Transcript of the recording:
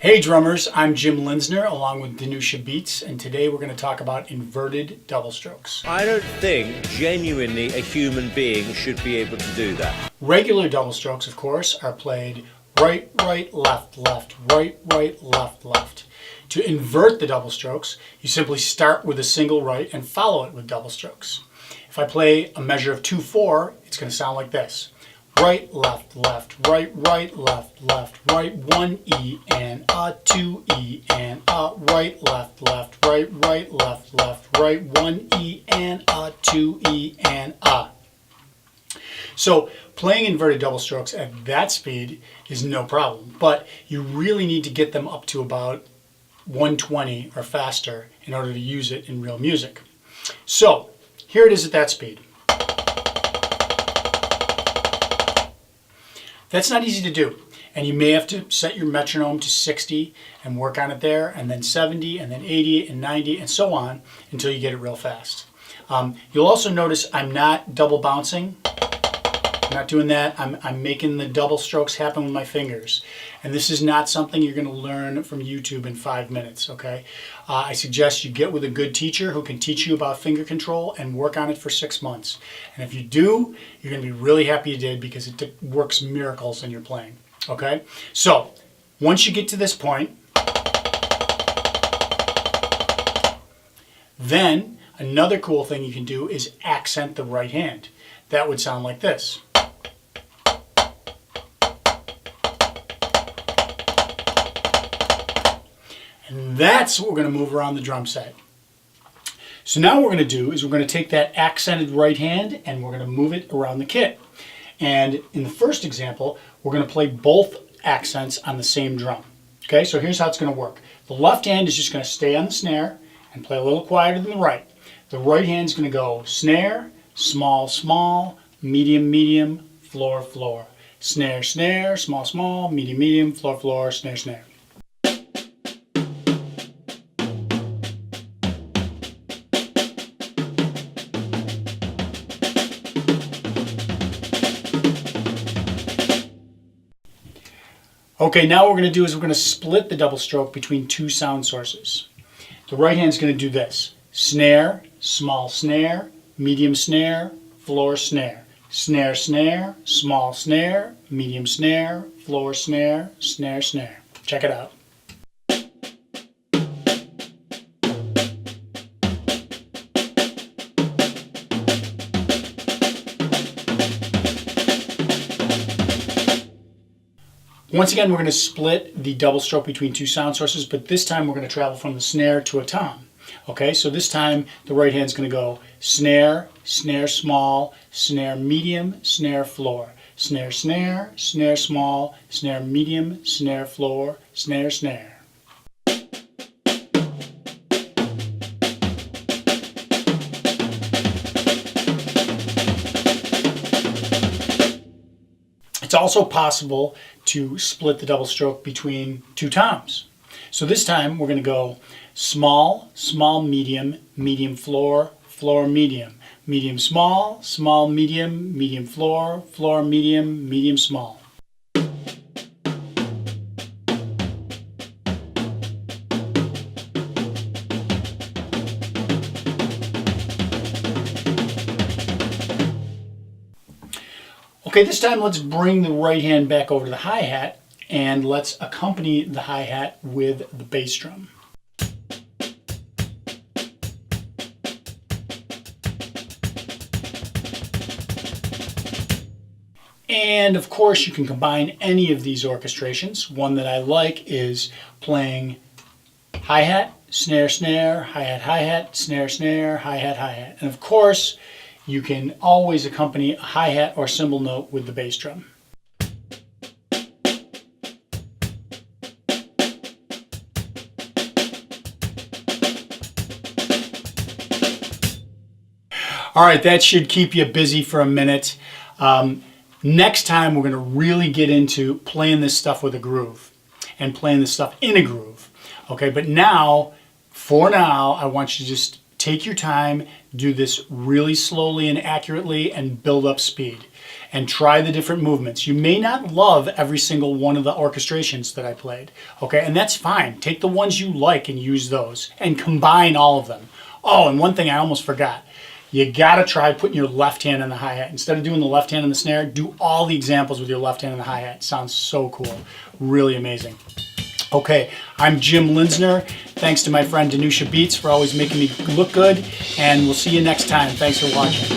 Hey drummers, I'm Jim Linsner along with Danusha Beats, and today we're going to talk about inverted double strokes. I don't think genuinely a human being should be able to do that. Regular double strokes, of course, are played right, right, left, left, right, right, left, left. To invert the double strokes, you simply start with a single right and follow it with double strokes. If I play a measure of 2-4, it's going to sound like this. Right, left, left, right, right, left, left, right, 1 E and a, 2 E and a, right, left, left, right, right, left, left, right, 1 E and a, 2 E and a. So playing inverted double strokes at that speed is no problem, but you really need to get them up to about 120 or faster in order to use it in real music. So here it is at that speed. That's not easy to do, and you may have to set your metronome to 60 and work on it there, and then 70, and then 80, and 90, and so on until you get it real fast. You'll also notice I'm not double bouncing. I'm not doing that. I'm making the double strokes happen with my fingers. And this is not something you're going to learn from YouTube in 5 minutes, okay? I suggest you get with a good teacher who can teach you about finger control and work on it for 6 months. And if you do, you're going to be really happy you did because it works miracles in your playing, okay? So, once you get to this point, then another cool thing you can do is accent the right hand. That would sound like this. And that's what we're going to move around the drum set. So now what we're going to do is we're going to take that accented right hand and we're going to move it around the kit. And in the first example, we're going to play both accents on the same drum. Okay, so here's how it's going to work. The left hand is just going to stay on the snare and play a little quieter than the right. The right hand is going to go snare, small, small, medium, medium, floor, floor. Snare, snare, small, small, medium, medium, floor, floor, snare, snare. Okay, now what we're going to do is we're going to split the double stroke between two sound sources. The right hand is going to do this. Snare, small snare, medium snare, floor snare. Snare, snare, small snare, medium snare, floor snare, snare, snare. Check it out. Once again, we're going to split the double stroke between two sound sources, but this time we're going to travel from the snare to a tom. Okay, so this time the right hand's going to go snare, snare small, snare medium, snare floor. Snare, snare, snare small, snare medium, snare floor, snare, snare. It's also possible to split the double stroke between two toms. So this time we're going to go small, small, medium, medium floor, floor medium, medium small, small medium, medium floor, floor medium, medium small. Okay, this time let's bring the right hand back over to the hi-hat and let's accompany the hi-hat with the bass drum. And of course you can combine any of these orchestrations. One that I like is playing hi-hat, snare, snare, hi-hat, hi-hat, snare, snare, hi-hat, hi-hat. And of course you can always accompany a hi-hat or cymbal note with the bass drum. All right, that should keep you busy for a minute. Next time we're going to really get into playing this stuff with a groove and playing this stuff in a groove. Okay, but now, for now, I want you to just Take your time, do this really slowly and accurately, and build up speed. And try the different movements. You may not love every single one of the orchestrations that I played, okay? And that's fine. Take the ones you like and use those, and combine all of them. Oh, and one thing I almost forgot. You gotta try putting your left hand on the hi-hat. Instead of doing the left hand on the snare, do all the examples with your left hand on the hi-hat. It sounds so cool. Really amazing. Okay, I'm Jim Linsner. Thanks to my friend Danusha Beats for always making me look good. And we'll see you next time. Thanks for watching.